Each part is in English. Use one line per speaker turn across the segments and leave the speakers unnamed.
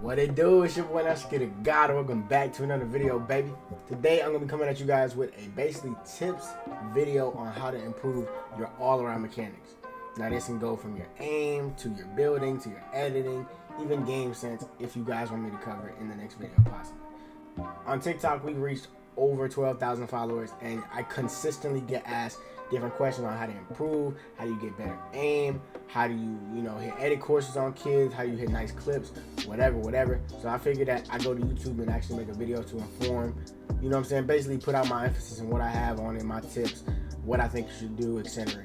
What it do? It's your boy God. Welcome back to another video, baby. Today I'm gonna be coming at you guys with a basically tips video on how to improve your all-around mechanics. Now this can go from your aim to your building to your editing, even game sense, if you guys want me to cover it in the next video possibly. On TikTok we reached over 12,000 followers, and I consistently get asked different questions on how to improve, how do you get better aim, how do you hit edit courses on kids, how you hit nice clips, whatever. So I figured that I go to YouTube and actually make a video to inform, basically put out my emphasis on what I have on it, my tips, what I think you should do, etc.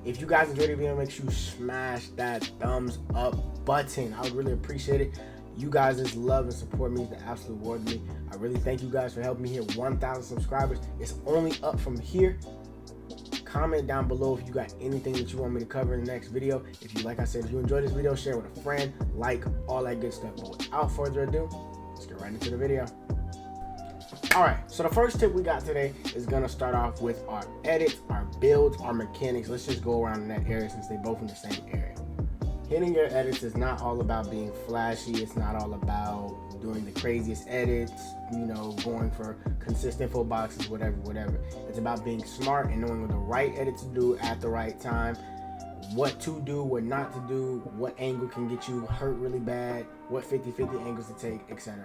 If you guys enjoyed the video, make sure you smash that thumbs up button. I would really appreciate it. You guys' love and support means the absolute world to me. I really thank you guys for helping me hit 1,000 subscribers. It's only up from here. Comment down below if you got anything that you want me to cover in the next video. If you, like I said, if you enjoyed this video, share with a friend, like, all that good stuff. But without further ado, let's get right into the video. Alright, so the first tip we got today is going to start off with our edits, our builds, our mechanics. Let's just go around in that area since they both in the same area. Hitting your edits is not all about being flashy. It's not all about doing the craziest edits, going for consistent full boxes, whatever. It's about being smart and knowing the right edit to do at the right time, what to do, what not to do, what angle can get you hurt really bad, what 50-50 angles to take, etc.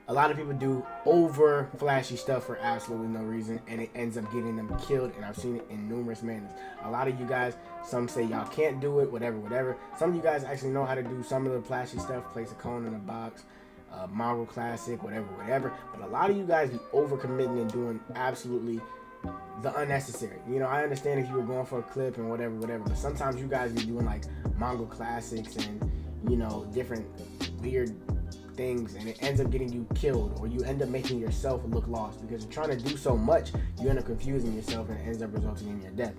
A lot of people do over flashy stuff for absolutely no reason, and it ends up getting them killed, and I've seen it in numerous manners. A lot of you guys, some say y'all can't do it, whatever. Some of you guys actually know how to do some of the flashy stuff, place a cone in a box, Mongo Classic, whatever. But a lot of you guys be overcommitting and doing absolutely the unnecessary. I understand if you were going for a clip and whatever, but sometimes you guys be doing like Mongo Classics and, different weird things, and it ends up getting you killed, or you end up making yourself look lost because you're trying to do so much, you end up confusing yourself, and it ends up resulting in your death.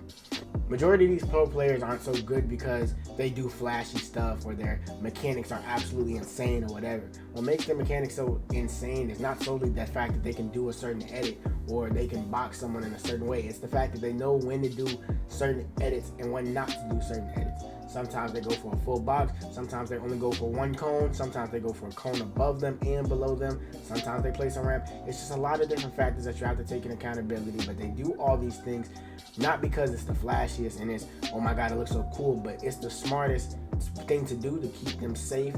Majority of these pro players aren't so good because they do flashy stuff or their mechanics are absolutely insane or whatever. What makes their mechanics so insane is not solely the fact that they can do a certain edit or they can box someone in a certain way. It's the fact that they know when to do certain edits and when not to do certain edits. Sometimes they go for a full box, sometimes they only go for one cone, sometimes they go for a cone above them and below them, sometimes they place a ramp. It's just a lot of different factors that you have to take in accountability, but they do all these things not because it's the flashiest and it's, oh my god, it looks so cool, but it's the smartest thing to do to keep them safe,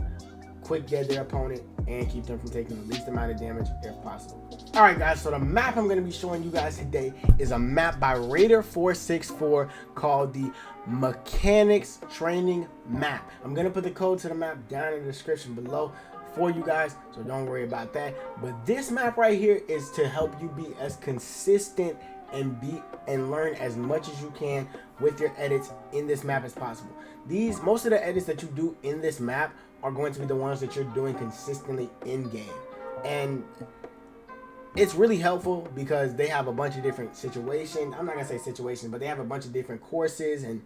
quick dead their opponent, and keep them from taking the least amount of damage if possible. Alright guys, so the map I'm going to be showing you guys today is a map by Raider464 called the Mechanics Training Map. I'm going to put the code to the map down in the description below for you guys, so don't worry about that. But this map right here is to help you be as consistent and learn as much as you can with your edits in this map as possible. Most of the edits that you do in this map are going to be the ones that you're doing consistently in game, and it's really helpful because they have a bunch of different situations. I'm not gonna say situations, but they have a bunch of different courses and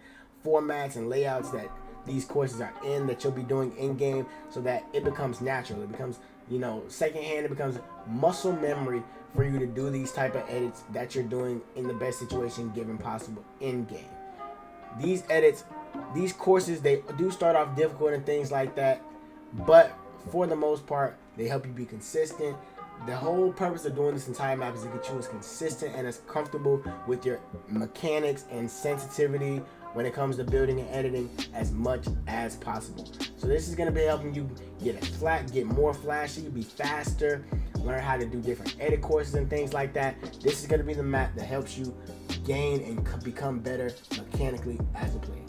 formats and layouts that these courses are in that you'll be doing in game, so that it becomes natural. It becomes secondhand. It becomes muscle memory for you to do these type of edits that you're doing in the best situation given possible in game. These edits, these courses, they do start off difficult and things like that, but for the most part they help you be consistent. The whole purpose of doing this entire map is to get you as consistent and as comfortable with your mechanics and sensitivity when it comes to building and editing as much as possible. So this is going to be helping you get more flashy, be faster, learn how to do different edit courses and things like that. This is going to be the map that helps you gain and become better mechanically as a player.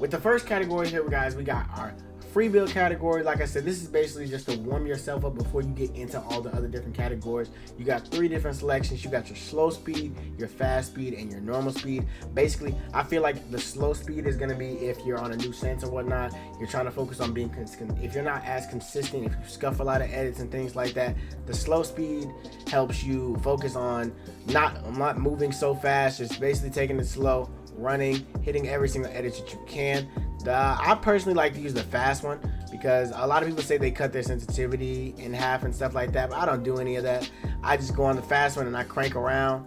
With the first category here, guys, we got our free build category. Like I said, this is basically just to warm yourself up before you get into all the other different categories. You got 3 different selections. You got your slow speed, your fast speed, and your normal speed. Basically, I feel like the slow speed is going to be if you're on a new sense or whatnot. You're trying to focus on being if you're not as consistent, if you scuff a lot of edits and things like that, the slow speed helps you focus on not moving so fast, just basically taking it slow, running, hitting every single edit that you can. I personally like to use the fast one because a lot of people say they cut their sensitivity in half and stuff like that, but I don't do any of that. I just go on the fast one and I crank around,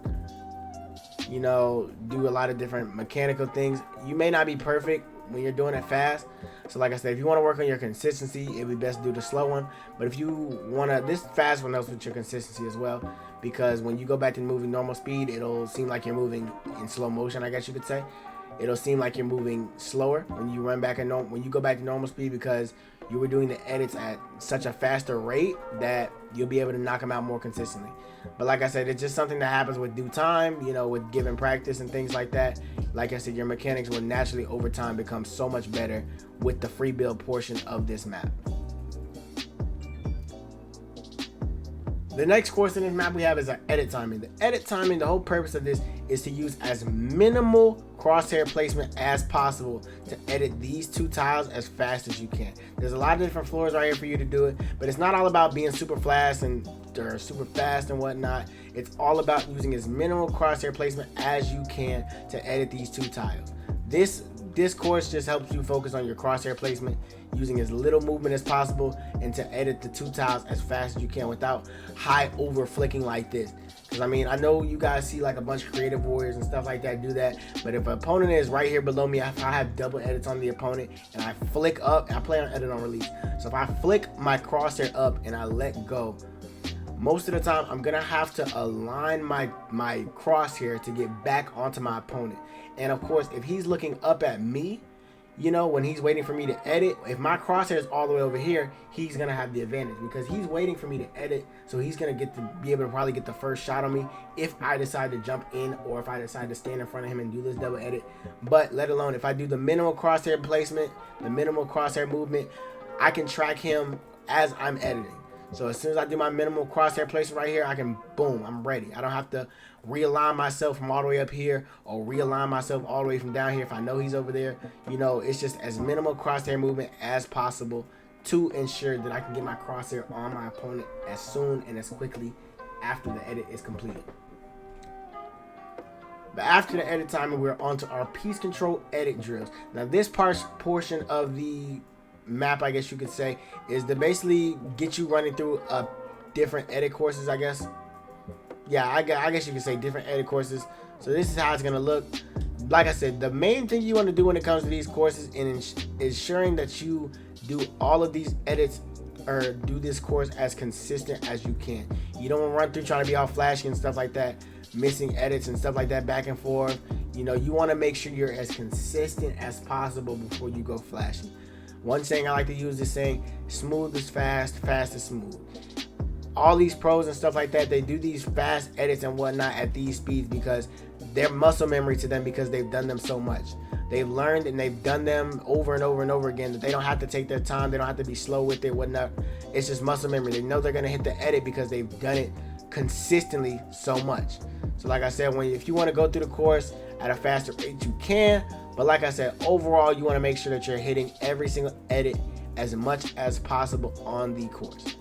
do a lot of different mechanical things. You may not be perfect when you're doing it fast. So like I said, if you want to work on your consistency, it'd be best to do the slow one. But if you want to, this fast one helps with your consistency as well, because when you go back to moving normal speed, it'll seem like you're moving in slow motion, I guess you could say. It'll seem like you're moving slower when you run back when you go back to normal speed, because you were doing the edits at such a faster rate that you'll be able to knock them out more consistently. But like I said, it's just something that happens with due time, you know, with given practice and things like that. Like I said, your mechanics will naturally over time become so much better with the free build portion of this map. The next course in this map we have is our edit timing. The edit timing, the whole purpose of this is to use as minimal crosshair placement as possible to edit these two tiles as fast as you can. There's a lot of different floors right here for you to do it, but it's not all about being super fast and whatnot. It's all about using as minimal crosshair placement as you can to edit these two tiles. This course just helps you focus on your crosshair placement, using as little movement as possible, and to edit the two tiles as fast as you can without high over flicking like this. Because I mean, I know you guys see like a bunch of creative warriors and stuff like that do that, but if an opponent is right here below me, if I have double edits on the opponent and I flick up, I play on edit on release, so if I flick my crosshair up and I let go, most of the time I'm gonna have to align my crosshair to get back onto my opponent. And of course, if he's looking up at me, you know, when he's waiting for me to edit, if my crosshair is all the way over here, he's gonna have the advantage because he's waiting for me to edit, so he's gonna be able to probably get the first shot on me if I decide to jump in, or if I decide to stand in front of him and do this double edit. But let alone if I do the minimal crosshair placement, the minimal crosshair movement, I can track him as I'm editing. So as soon as I do my minimal crosshair placement right here, I can, boom, I'm ready. I don't have to realign myself from all the way up here or realign myself all the way from down here if I know he's over there. You know, it's just as minimal crosshair movement as possible to ensure that I can get my crosshair on my opponent as soon and as quickly after the edit is completed. But after the edit timing, we're on to our piece control edit drills. Now this portion of the map, I guess you could say, is to basically get you running through different edit courses, I guess. Yeah, I guess you could say different edit courses. So this is how it's gonna look. Like I said, the main thing you want to do when it comes to these courses is ensuring that you do all of these edits, or do this course as consistent as you can. You don't want to run through trying to be all flashy and stuff like that, missing edits and stuff like that back and forth. You know, you want to make sure you're as consistent as possible before you go flashy. One saying I like to use is saying, smooth is fast, fast is smooth. All these pros and stuff like that, they do these fast edits and whatnot at these speeds because they're muscle memory to them, because they've done them so much. They've learned and they've done them over and over and over again, that they don't have to take their time, they don't have to be slow with it, whatnot. It's just muscle memory. They know they're gonna hit the edit because they've done it consistently so much. So like I said, if you want to go through the course at a faster rate, you can. But like I said, overall, you want to make sure that you're hitting every single edit as much as possible on the course.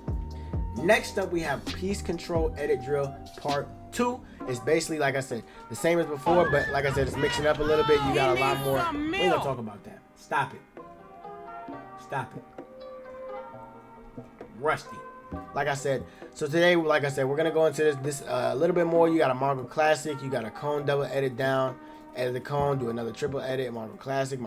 Next up, we have piece control edit drill part 2. It's basically, like I said, the same as before, but like I said, it's mixing up a little bit. You got a lot more. We're gonna talk about that. Stop it. Stop it. Rusty. Like I said, so today, like I said, we're gonna go into this a little bit more. You got a Marble Classic, you got a cone double edit down, edit the cone, do another triple edit, Marble Classic,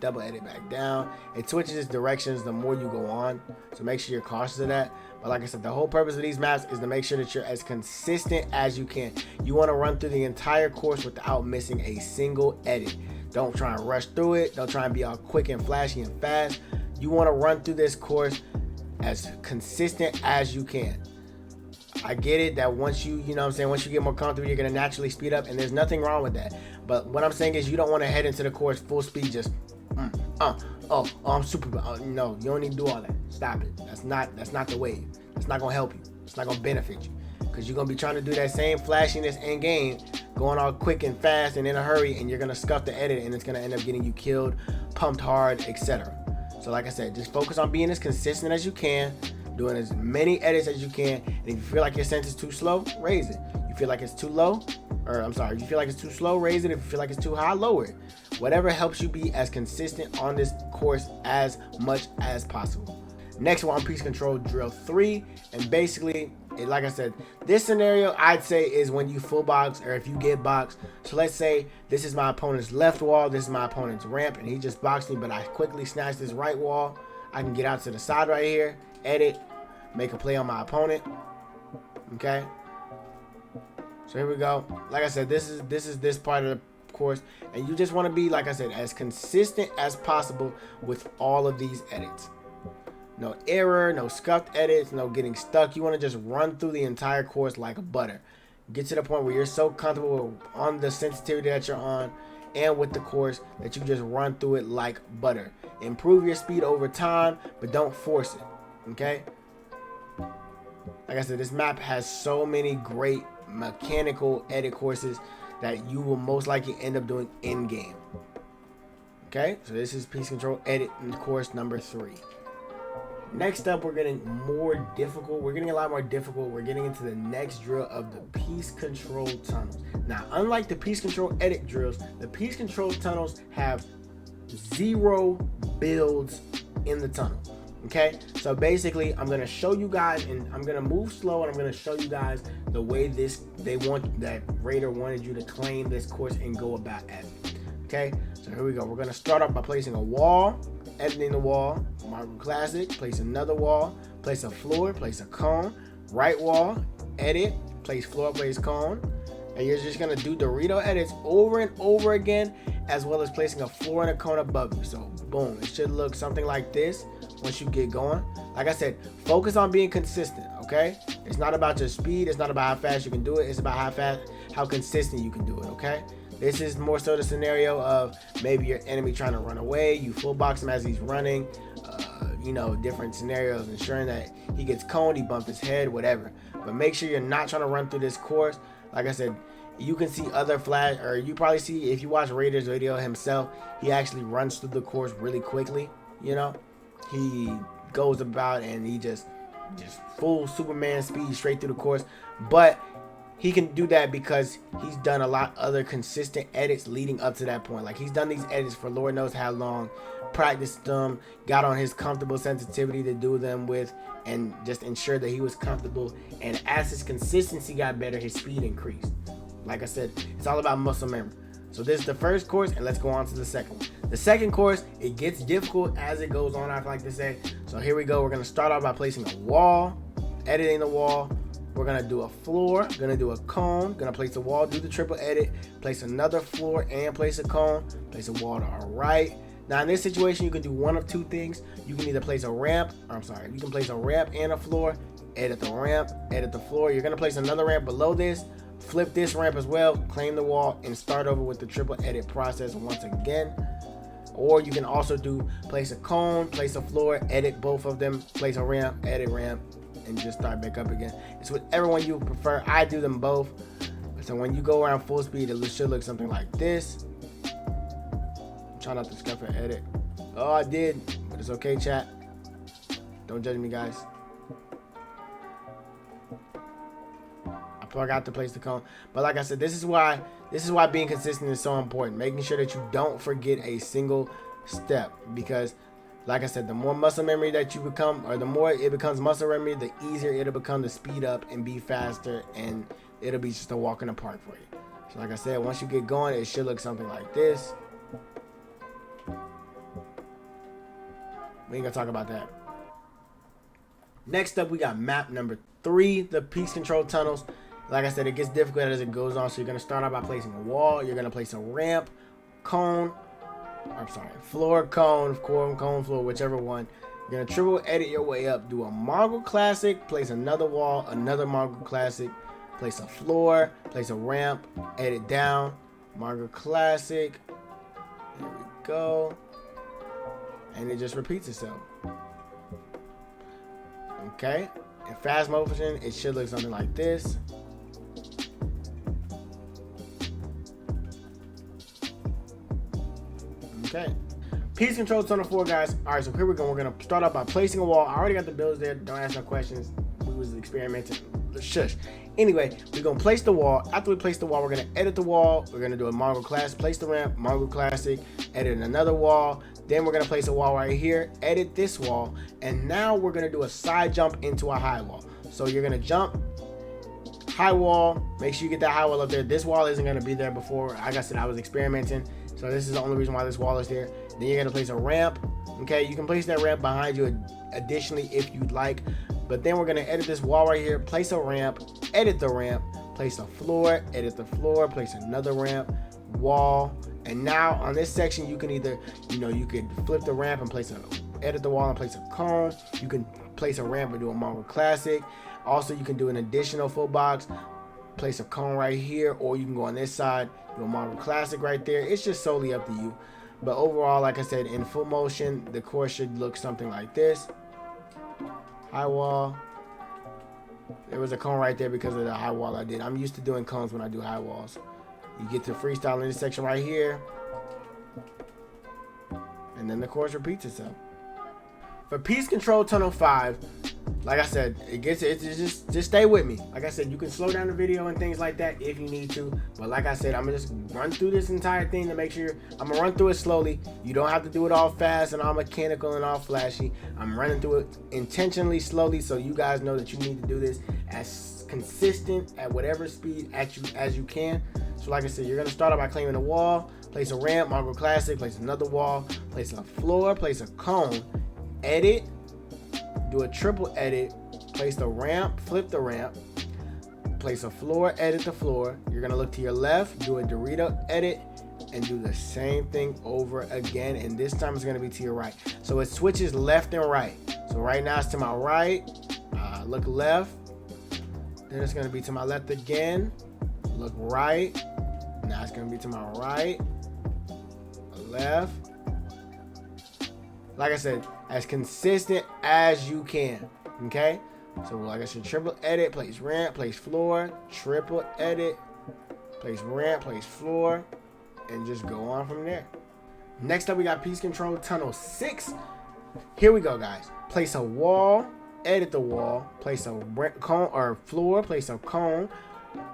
double edit back down. It switches its directions the more you go on, so make sure you're cautious of that. But like I said, the whole purpose of these maps is to make sure that you're as consistent as you can. You want to run through the entire course without missing a single edit. Don't try and rush through it. Don't try and be all quick and flashy and fast. You want to run through this course as consistent as you can. I get it that once you know what I'm saying, once you get more comfortable, you're going to naturally speed up, and there's nothing wrong with that. But what I'm saying is, you don't want to head into the course full speed, just I'm super, no, you don't need to do all that. Stop it. That's not the way. That's not going to help you. It's not going to benefit you, because you're going to be trying to do that same flashiness in game, going all quick and fast and in a hurry, and you're going to scuff the edit, and it's going to end up getting you killed, pumped hard, etc. So like I said, just focus on being as consistent as you can, doing as many edits as you can. And if you feel like your sense is too slow, raise it. You feel like it's too low, or I'm sorry, if you feel like it's too slow, raise it. If you feel like it's too high, lower it. Whatever helps you be as consistent on this course as much as possible. Next one, piece control drill 3, and basically like I said, this scenario I'd say is when you full box or if you get boxed. So let's say this is my opponent's left wall, this is my opponent's ramp, and he just boxed me, but I quickly snatched this right wall. I can get out to the side right here, edit, make a play on my opponent. Okay. So here we go. Like I said, this is this part of the course, and you just want to be, like I said, as consistent as possible with all of these edits. No error, no scuffed edits, no getting stuck. You want to just run through the entire course like a butter. Get to the point where you're so comfortable on the sensitivity that you're on and with the course that you just run through it like butter. Improve your speed over time, but don't force it. Okay? Like I said, this map has so many great mechanical edit courses that you will most likely end up doing in game. Okay? So this is piece control edit in course number 3. Next up, we're getting more difficult. We're getting a lot more difficult. We're getting into the next drill of the piece control tunnels. Now, unlike the piece control edit drills, the piece control tunnels have 0 builds in the tunnel. Okay, so basically, I'm gonna show you guys, and I'm gonna move slow, and I'm gonna show you guys the way that Raider wanted you to claim this course and go about it. Okay, so here we go. We're gonna start off by placing a wall. Editing the wall, Marble Classic, place another wall, place a floor, place a cone, right wall, edit, place floor, place cone, and you're just gonna do Dorito edits over and over again, as well as placing a floor and a cone above you. So boom, it should look something like this once you get going. Like I said, focus on being consistent, okay? It's not about your speed, it's not about how fast you can do it, it's about how consistent you can do it, okay? This is more so the scenario of maybe your enemy trying to run away, you full box him as he's running, you know, different scenarios, ensuring that he gets coned, he bumped his head, whatever. But make sure you're not trying to run through this course. Like I said, you can see other flash, or you probably see, if you watch Raider's video himself, he actually runs through the course really quickly, you know? He goes about and he just full Superman speed straight through the course. But he can do that because he's done a lot other consistent edits leading up to that point. Like, he's done these edits for Lord knows how long, practiced them, got on his comfortable sensitivity to do them with, and just ensured that he was comfortable. And as his consistency got better, his speed increased. Like I said, it's all about muscle memory. So this is the first course, and let's go on to the second one. The second course, it gets difficult as it goes on, I like to say. So here we go. We're going to start off by placing a wall, editing the wall. We're gonna do a floor, gonna do a cone, gonna place a wall, do the triple edit, place another floor and place a cone, place a wall to our right. Now in this situation, you can do one of two things. You can either place a ramp, you can place a ramp and a floor, edit the ramp, edit the floor. You're gonna place another ramp below this, flip this ramp as well, claim the wall, and start over with the triple edit process once again. Or you can also do place a cone, place a floor, edit both of them, place a ramp, edit ramp, and just start back up again. It's whichever one you prefer. I do them both. So when you go around full speed, it should look something like this. Try not to scuff or edit. Oh, I did, but it's okay, chat. Don't judge me, guys. I forgot to place the cone. But like I said, this is why being consistent is so important. Making sure that you don't forget a single step, because like I said, the more muscle memory that you become, or the more it becomes muscle memory, the easier it'll become to speed up and be faster, and it'll be just a walk in the park for you. So like I said, once you get going, it should look something like this. We ain't gonna talk about that. Next up, we got map number 3, the piece control tunnels. Like I said, it gets difficult as it goes on. So you're gonna start out by placing a wall. You're gonna place a ramp, cone, floor, cone, floor, whichever one. You're gonna triple edit your way up. Do a Marble Classic, place another wall, another Marble Classic, place a floor, place a ramp, edit down, Marble Classic. There we go. And it just repeats itself. Okay. In fast motion, it should look something like this. Okay. Piece control tunnel 4, guys. All right, so here we go. We're gonna start off by placing a wall. I already got the builds there. Don't ask no questions. We was experimenting. Shush. Anyway, we're gonna place the wall. After we place the wall, we're gonna edit the wall. We're gonna do a Marble Classic, place the ramp, Marble Classic, edit another wall. Then we're gonna place a wall right here, edit this wall, and now we're gonna do a side jump into a high wall. So you're gonna jump, high wall, make sure you get that high wall up there. This wall isn't gonna be there before. Like I said, I was experimenting, so this is the only reason why this wall is there. Then you're gonna place a ramp. Okay, you can place that ramp behind you additionally if you'd like, but then we're gonna edit this wall right here, place a ramp, edit the ramp, place a floor, edit the floor, place another ramp, wall. And now on this section, you can either, you could flip the ramp and edit the wall and place a cone. You can place a ramp and do a Mongrel Classic. Also, you can do an additional full box, place a cone right here, or you can go on this side, do a Mongrel Classic right there. It's just solely up to you. But overall, like I said, in full motion, the course should look something like this. High wall. There was a cone right there because of the high wall I did. I'm used to doing cones when I do high walls. You get to freestyle in this section right here, and then the course repeats itself. For Piece Control Tunnel 5, like I said, just stay with me. Like I said, you can slow down the video and things like that if you need to. But like I said, I'm gonna just run through this entire thing to make sure. I'm gonna run through it slowly. You don't have to do it all fast and all mechanical and all flashy. I'm running through it intentionally slowly so you guys know that you need to do this as consistent at whatever speed as you can. So like I said, you're gonna start off by claiming a wall, place a ramp, Mongrel Classic, place another wall, place a floor, place a cone, edit, do a triple edit, place the ramp, flip the ramp, place a floor, edit the floor. You're gonna look to your left, do a Dorito edit, and do the same thing over again. And this time it's gonna be to your right. So it switches left and right. So right now it's to my right, look left, then it's gonna be to my left again, look right, now it's gonna be to my right, left. Like I said, as consistent as you can, okay? So like I said, triple edit, place ramp, place floor, triple edit, place ramp, place floor, and just go on from there. Next up, we got Piece Control Tunnel 6. Here we go, guys. Place a wall, edit the wall, place a cone or floor, place a cone,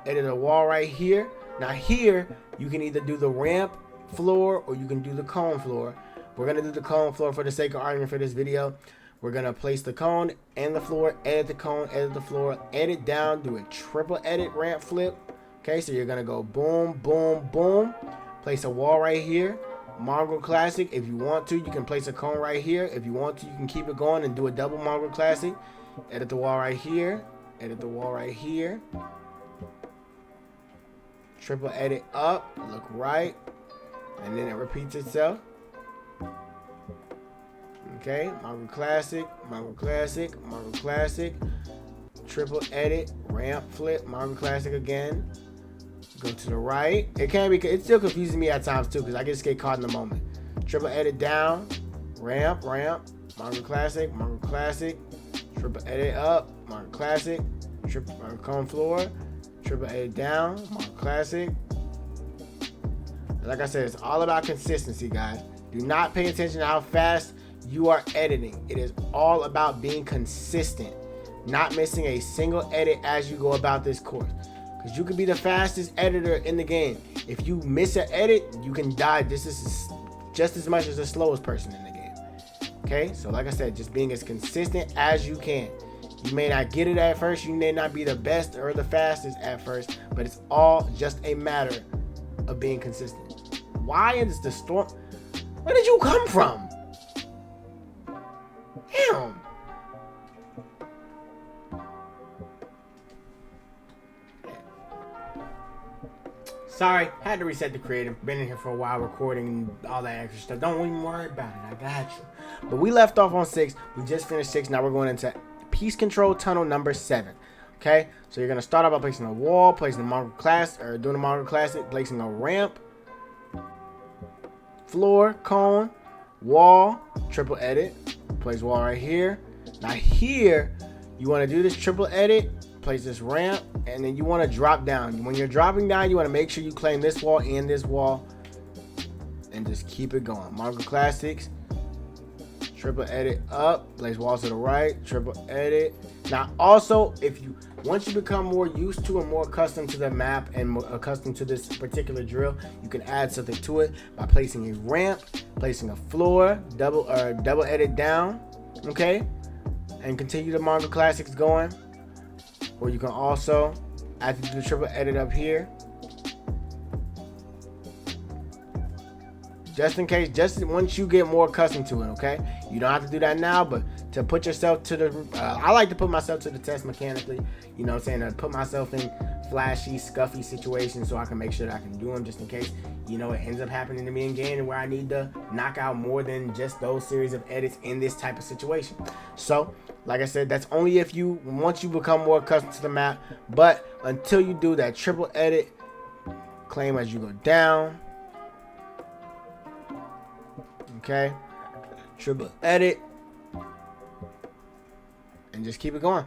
edit a wall right here. Now here, you can either do the ramp floor or you can do the cone floor. We're gonna do the cone floor for the sake of argument for this video. We're gonna place the cone and the floor, edit the cone, edit the floor, edit down, do a triple edit ramp flip. Okay, so you're gonna go boom, boom, boom. Place a wall right here. Mongrel Classic. If you want to, you can place a cone right here. If you want to, you can keep it going and do a double Mongrel Classic. Edit the wall right here. Edit the wall right here. Triple edit up, look right, and then it repeats itself. Okay, Mongrel Classic, Mongrel Classic, Mongrel Classic, triple edit, ramp flip, Mongrel Classic again. Go to the right. It still confuses me at times too because I just get caught in the moment. Triple edit down, ramp, Mongrel Classic, Mongrel Classic, triple edit up, Mongrel Classic, triple cone floor, triple edit down, Mongrel Classic. Like I said, it's all about consistency, guys. Do not pay attention to how fast you are editing. It is all about being consistent, not missing a single edit as you go about this course. Because you can be the fastest editor in the game. If you miss an edit, you can die just as much as the slowest person in the game. Okay, so like I said, just being as consistent as you can. You may not get it at first, you may not be the best or the fastest at first, but it's all just a matter of being consistent. Why is the storm? Where did you come from? Damn. Sorry, had to reset the creative. Been in here for a while recording all that extra stuff. Don't even worry about it. I got you. But we left off on 6. We just finished 6. Now we're going into Piece Control Tunnel number 7. Okay, so you're gonna start off by placing a wall, placing a Mongrel Classic, or doing a Mongrel Classic, placing a ramp, floor, cone, wall, triple edit, place wall right here. Now here, you want to do this triple edit, place this ramp, and then you want to drop down. When you're dropping down, you want to make sure you claim this wall and this wall, and just keep it going. Mongrel Classics, triple edit up, place walls to the right, triple edit. Now also, once you become more used to and more accustomed to the map and more accustomed to this particular drill, you can add something to it by placing a ramp, placing a floor, double edit down, okay, and continue the Mongrel Classics going. Or you can also, after you do the triple edit up here, just in case, just once you get more accustomed to it, okay? You don't have to do that now, but to put yourself to the, I like to put myself to the test mechanically, you know what I'm saying? To put myself in flashy, scuffy situations so I can make sure that I can do them just in case, you know, it ends up happening to me in game where I need to knock out more than just those series of edits in this type of situation. So, like I said, that's only if you, once you become more accustomed to the map, but until you do that triple edit, claim as you go down. Okay, triple edit, and just keep it going.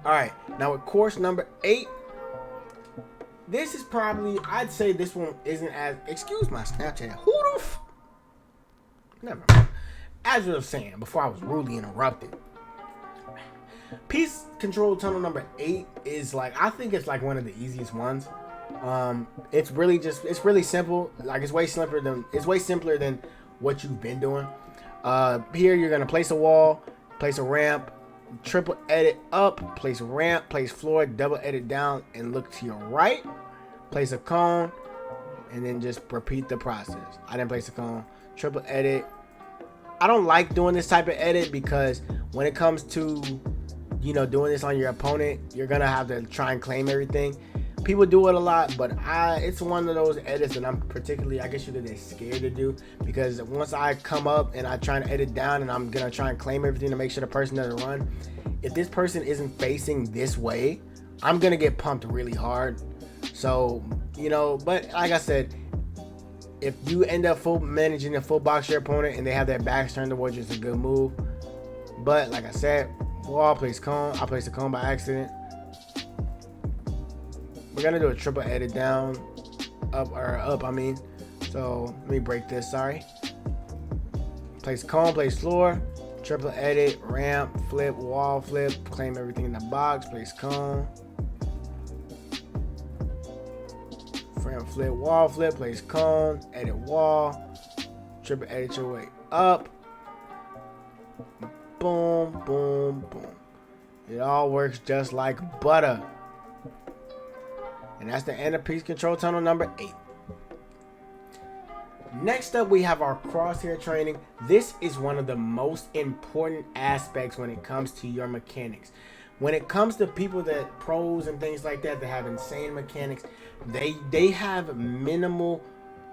All right, now with course number 8, this is probably, I'd say this one isn't as, excuse my Snapchat, who the f, never mind. As I was saying before I was rudely interrupted, Peace Control Tunnel number 8 is like, I think it's like one of the easiest ones. It's really just, it's really simple. Like it's way simpler than what you've been doing. Here you're gonna place a wall, place a ramp, triple edit up, place a ramp, place floor, double edit down, and look to your right, place a cone, and then just repeat the process. I didn't place a cone, triple edit. I don't like doing this type of edit because when it comes to, you know, doing this on your opponent, you're gonna have to try and claim everything. People do it a lot, but it's one of those edits that I'm particularly, I guess you could say, scared to do, because once I come up and I try to edit down and I'm gonna try and claim everything to make sure the person doesn't run, if this person isn't facing this way, I'm gonna get pumped really hard. So, you know, but like I said, if you end up managing to full box your opponent and they have their backs turned towards you, it's a good move. But like I said, wall, place cone. I placed a cone by accident. We're gonna do a triple edit down, up, I mean. So let me break this, sorry. Place cone, place floor, triple edit, ramp, flip, wall, flip, claim everything in the box, place cone. Ramp, flip, wall, flip, place cone, edit wall, triple edit your way up. Boom, boom, boom. It all works just like butter. And that's the end of Peace Control Tunnel number 8. Next up, we have our crosshair training. This is one of the most important aspects when it comes to your mechanics. When it comes to people that pros and things like that have insane mechanics, they have minimal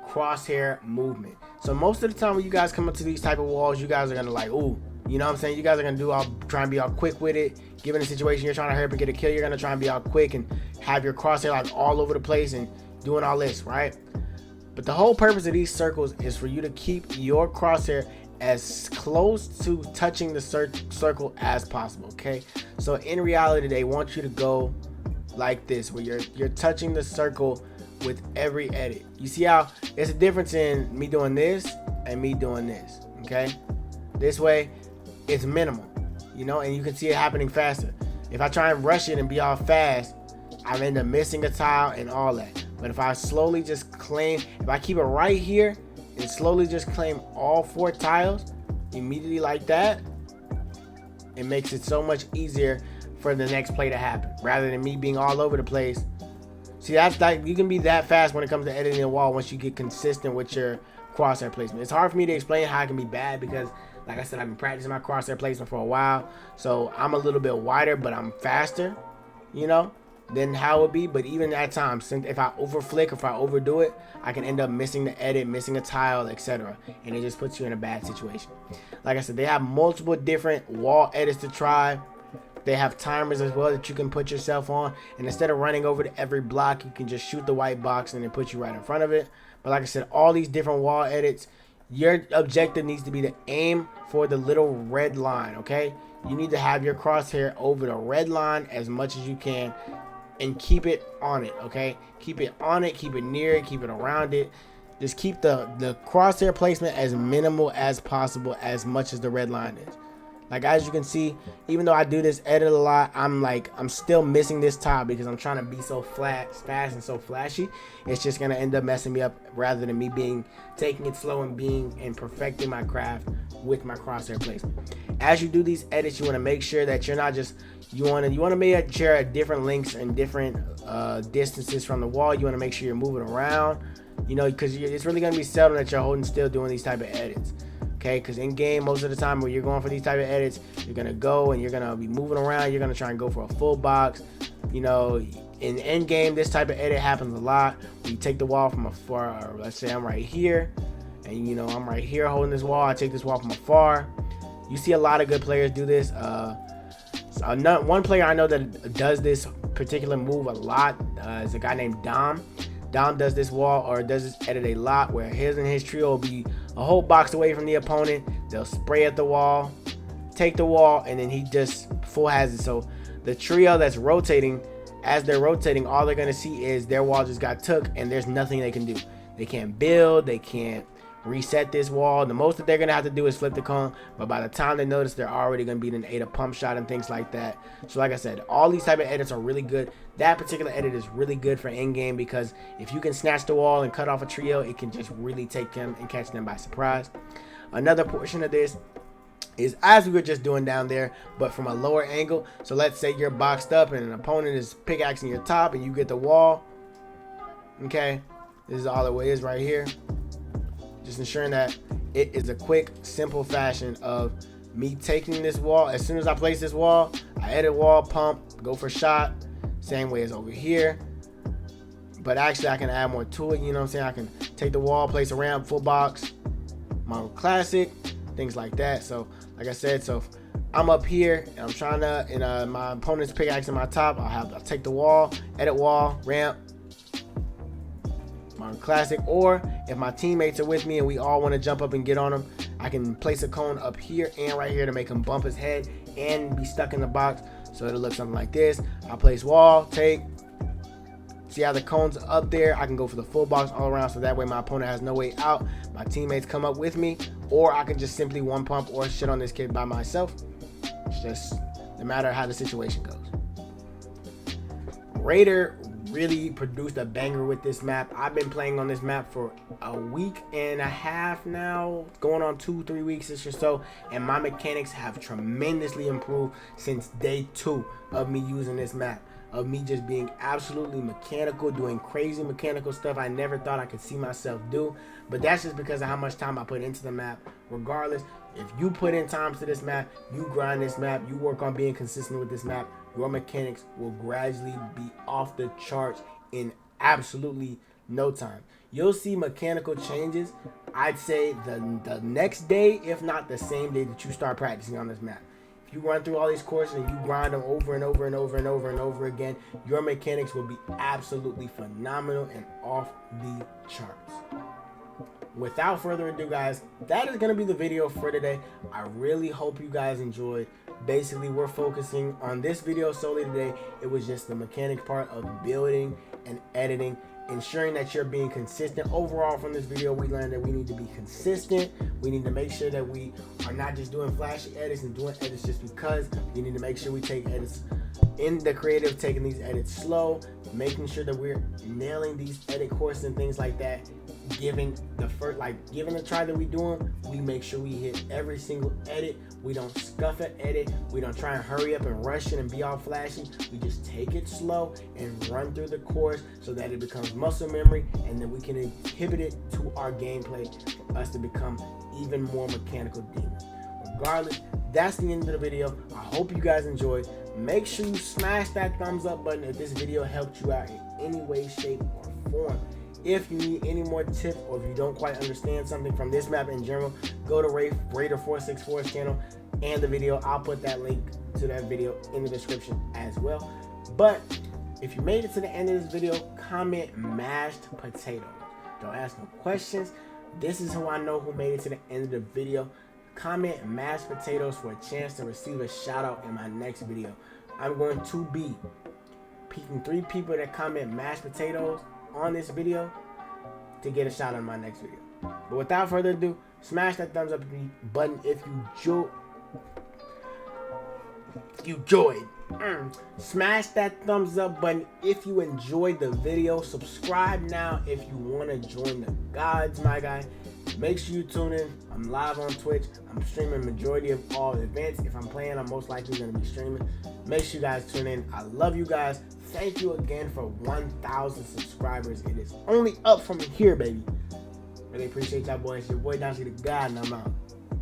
crosshair movement. So most of the time when you guys come up to these type of walls, you guys are gonna like, ooh, you know what I'm saying? You guys are gonna do all, try and be all quick with it. Given the situation you're trying to hurry up and get a kill, you're gonna try and be all quick and have your crosshair like all over the place and doing all this, right? But the whole purpose of these circles is for you to keep your crosshair as close to touching the circle as possible, okay? So in reality, they want you to go like this, where you're touching the circle with every edit. You see how there's a difference in me doing this and me doing this, okay? This way, it's minimal, you know, and you can see it happening faster. If I try and rush it and be all fast, I end up missing a tile and all that. But if I slowly just claim, if I keep it right here and slowly just claim all 4 tiles immediately like that, it makes it so much easier for the next play to happen rather than me being all over the place. See, that's like, you can be that fast when it comes to editing a wall once you get consistent with your crosshair placement. It's hard for me to explain how it can be bad because, like I said, I've been practicing my crosshair placement for a while, so I'm a little bit wider, but I'm faster, you know, than how it would be. But even at times, if I overflick, if I overdo it, I can end up missing the edit, missing a tile, etc. And it just puts you in a bad situation. Like I said, they have multiple different wall edits to try. They have timers as well that you can put yourself on. And instead of running over to every block, you can just shoot the white box and it puts you right in front of it. But like I said, all these different wall edits, your objective needs to be to aim for the little red line, okay? You need to have your crosshair over the red line as much as you can and keep it on it, okay? Keep it on it, keep it near it, keep it around it. Just keep the crosshair placement as minimal as possible, as much as the red line is. Like, as you can see, even though I do this edit a lot, I'm still missing this tile because I'm trying to be so fast and so flashy. It's just gonna end up messing me up rather than me taking it slow and perfecting my craft with my crosshair placement. As you do these edits, you want to make sure that you're not just, You want to make sure at different lengths and different distances from the wall. You want to make sure you're moving around, you know, because it's really gonna be seldom that you're holding still doing these type of edits. Okay, because in game, most of the time when you're going for these type of edits, you're gonna go and you're gonna be moving around. You're gonna try and go for a full box. You know, in end game, this type of edit happens a lot. When you take the wall from afar, or let's say I'm right here, and you know I'm right here holding this wall. I take this wall from afar. You see a lot of good players do this. One player I know that does this particular move a lot is a guy named Dom. Dom does this wall or does this edit a lot, where his and his trio will be a whole box away from the opponent. They'll spray at the wall, take the wall, and then he just full has it. So the trio that's rotating, as they're rotating, all they're gonna see is their wall just got took, and there's nothing they can do. They can't build, they can't reset this wall. The most that they're gonna have to do is flip the cone, but by the time they notice, they're already gonna be in a pump shot and things like that. So like I said, all these type of edits are really good. That particular edit is really good for end game, because if you can snatch the wall and cut off a trio, it can just really take them and catch them by surprise. Another portion of this is as we were just doing down there, but from a lower angle. So let's say you're boxed up and an opponent is pickaxing your top and you get the wall. Okay, this is all it is right here. Just ensuring that it is a quick, simple fashion of me taking this wall. As soon as I place this wall, I edit wall, pump, go for shot. Same way as over here. But actually, I can add more to it. You know what I'm saying? I can take the wall, place a ramp, full box, Model Classic, things like that. So, like I said, so if I'm up here and I'm trying to, and my opponent's pickaxing my top, I'll take the wall, edit wall, ramp, Classic. Or if my teammates are with me and we all want to jump up and get on him, I can place a cone up here and right here to make him bump his head and be stuck in the box. So it'll look something like this. I place wall, take, see how the cone's up there. I can go for the full box all around, so that way my opponent has no way out. My teammates come up with me, or I can just simply one pump or shit on this kid by myself. It's just no matter how the situation goes. Raider really produced a banger with this map. I've been playing on this map for a week and a half now, going on 2-3 weeks or so, and my mechanics have tremendously improved since day 2 of me using this map, of me just being absolutely mechanical, doing crazy mechanical stuff I never thought I could see myself do. But that's just because of how much time I put into the map. Regardless, if you put in time to this map, you grind this map, you work on being consistent with this map, your mechanics will gradually be off the charts in absolutely no time. You'll see mechanical changes, I'd say the next day, if not the same day that you start practicing on this map. If you run through all these courses and you grind them over and over and over and over and over again, your mechanics will be absolutely phenomenal and off the charts. Without further ado, guys, that is going to be the video for today. I really hope you guys enjoyed. Basically, we're focusing on this video solely today. It was just the mechanics part of building and editing, ensuring that you're being consistent. Overall, from this video, we learned that we need to be consistent. We need to make sure that we are not just doing flashy edits and doing edits just because. We need to make sure we take edits in the creative, taking these edits slow, making sure that we're nailing these edit courses and things like that. Giving the try that we doing, we make sure we hit every single edit. We don't scuff an edit. We don't try and hurry up and rush it and be all flashy. We just take it slow and run through the course so that it becomes muscle memory, and then we can inhibit it to our gameplay for us to become even more mechanical demons. Regardless, that's the end of the video. I hope you guys enjoyed. Make sure you smash that thumbs up button if this video helped you out in any way, shape, or form. If you need any more tips, or if you don't quite understand something from this map in general, go to Raider464's channel and the video. I'll put that link to that video in the description as well. But if you made it to the end of this video, comment mashed potatoes. Don't ask no questions. This is who I know who made it to the end of the video. Comment mashed potatoes for a chance to receive a shout out in my next video. I'm going to be picking 3 people that comment mashed potatoes on this video to get a shout out in my next video. But without further ado, smash that thumbs up button if you you enjoyed. Smash that thumbs up button if you enjoyed the video. Subscribe now if you want to join the gods, my guy. Make sure you tune in. I'm live on Twitch. I'm streaming majority of all events. If I'm playing, I'm most likely going to be streaming. Make sure you guys tune in. I love you guys. Thank you again for 1,000 subscribers. It is only up from here, baby. Really appreciate y'all boys. Your boy Dante the God, and I'm out.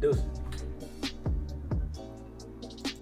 Deuces.